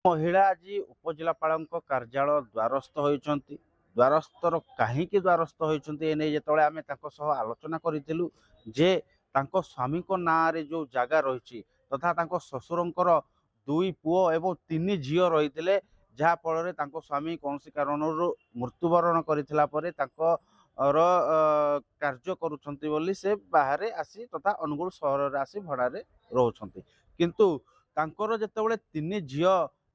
महिला आज उपजिलापाल कार्यालय द्वारस्थ होती द्वारस्थर कहीं द्वारस्थ होती जो आम आलोचना करूँ जे स्वामी ना जो जगह रही तथा ससुरंकर दुई पुओ एवं तीन झील रही जहाँफल स्वामी कौन कारण मृत्युवरण करता कार्य करुँच से बाहर आसी तथा अनुगुल सहर आसी भड़े रोच किंतु तांकर जेतेबेले तीन झील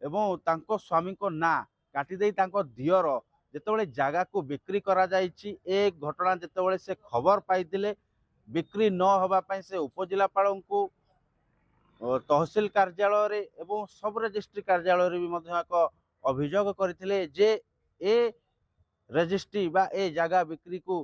एवं तांको स्वामी को ना काटी देई तांको दियर जेतेबेले जागा को बिक्री करा जायछि ए घटना जेतेबेले से खबर पाइतिले बिक्री न होबा पई से उपजिलापाल को तहसील कार्यालय रे एवं सब रजिस्ट्री कार्यालय रे भी मध्य एक अभियोग करथिले जे ए रजिस्ट्री बा ए जागा बिक्री को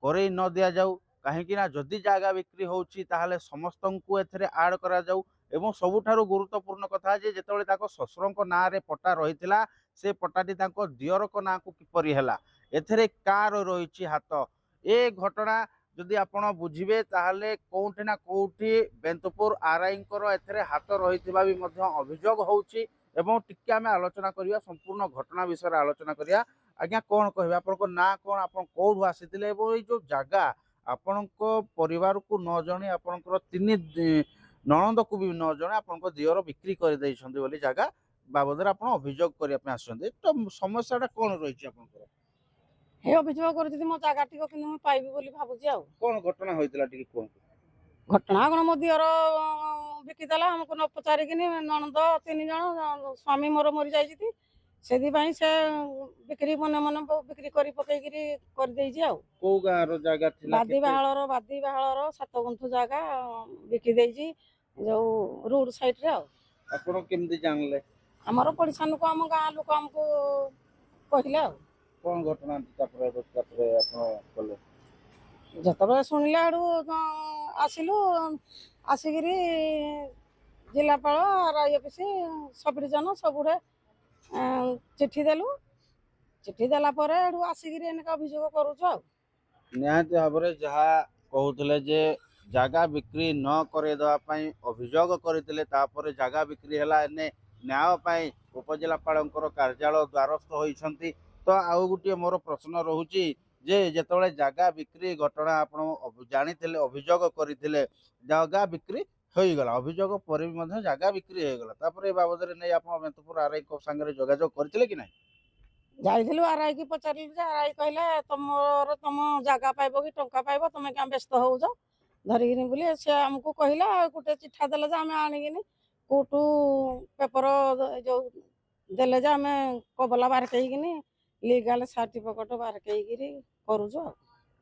करे न दिया जाऊ कहीं ना जदि जागा बिक्री होउछि ताहले समस्त को एथरे ऐड करा जाऊ एवं सबुठारु गुरुत्वपूर्ण कथा जे जेतेबेले ताको ससुरंक ना रे पट्टा रहिथिला से पट्टाटी ताको दियर को ना को किपरि हैला एथरे कार रहिछि हाथ ए घटना जदि आपण बुझिबे ताहले कोउठी ना कोउठी बेंतपुर आरआई कर एथरे हाथ रहिथिबा भी मध्य अभियोग होउछि एवं टिके आमे आलोचना करिया संपूर्ण घटना विषय आलोचना करिया आज्ञा कौन कहबे आपनको ना कौन आपण कोउठु आसीथिले एवं जो जागा आपनको परिवार को न जणी आपनकर तीन नणंद को भी न जणे आपनको दियर बिक्री कर दैछन्ती बोली जागा बाबदरे आपण अभियोग करिया पे आछन्ती तो समस्याटा कोन रहिछि आपनकर हे अभियोग करथि मो जागा टिको किनु म पाइबी बोली भाबुछि आ कोन घटना होइतला टिके कोन घटना कोन मो दियर बिकी देला हमको न पचारि किनी नणंद तीन जण स्वामी मोर मरि जाइछि सेदी भाई से बिक्री मन मन बिक्री करी पकई करी कर देई जे आ को गार जागा थिला बादी बाहळर 7 गुंठ जागा बिकी देई जी जो रोड साइड रे आ आपण केमदी जानले हमर पडिसान को हम गां लोक हमको कहिले आ कोन घटना तापर आपण कले जतबे सुनिला आडू आसिलु आसिगिरी जिलापाल आरआई ऑफिस सब डिविजन सबुडे चिट्ठी देलु चिट्ठी देला परे एडू आसिगिरी एनका अभियोग करूछु आ निहाती भाबरे जहा कहउतले जे जागा बिक्री न करे दवा पई अभियोग करथिले तापर जागा बिक्री हला एने न्याय पई उपजिलापालंकर कार्यालय द्वारस्थ होइछंती तो आउ गुटिए मोर प्रश्न रहुची जे जेतबेले जागा बिक्री घटना आपण जानिथिले अभियोग करथिले जागा बिक्री होई गला अभियोग पर भी मध्य जागा बिक्री हो गला तापर ए बाबदरे नै आपण बेंतपुर आरआई को संगे जोगाजोग करथिले कि नै जाइथिलु आरआई की पचारिलु जे आरआई कहले तुम जागा पाइबो कि टंका पाइबो तुम क्या व्यस्त हो जाओ धरिगिनी बोली से हमको कहला गोटे चिठा देले जे आमे आनिगिनी कोटू पेपर जो देले जे आमे कबला बार कहिगिनी लीगल सर्टिफिकेट बार कहिगिरी करू जो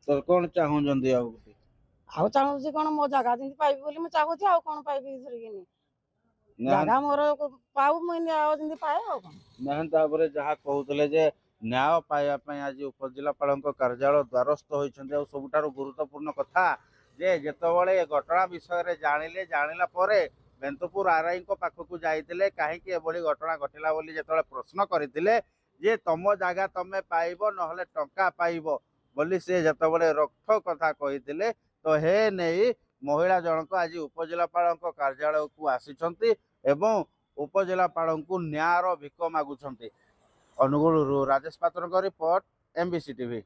तो कोन चाहू जंदी आउ चाहू कौन मो जगह जमी पाइबी बोली मुझे चाहूँ आउ कौन पाइबी धरिकिनी जगह मोर पाऊ मुझे पाए आपर जहाँ कहते जे न्याय पाइबा आज उपजिलापाल कार्यालय द्वारस्थ होती सबुठार गुरुत्वपूर्ण कथा जे जेतबले घटना विषय जानिले जानिला परे बेंतपुर आरआई पाखक जाइए कहीं घटना घटला बोली जो प्रश्न करते जे तुम जगह तुम पाइब ना टंका पाइब बोली से जेतबले रक्ष कथा कहते तो हे नहीं महिला जनक आज उपजिलापाल कार्यालय को आसी एवं उपजिलापाल को न्यायर भिक मागुंट अनुगुल राजेश पात्र रिपोर्ट एमबीसी टीवी।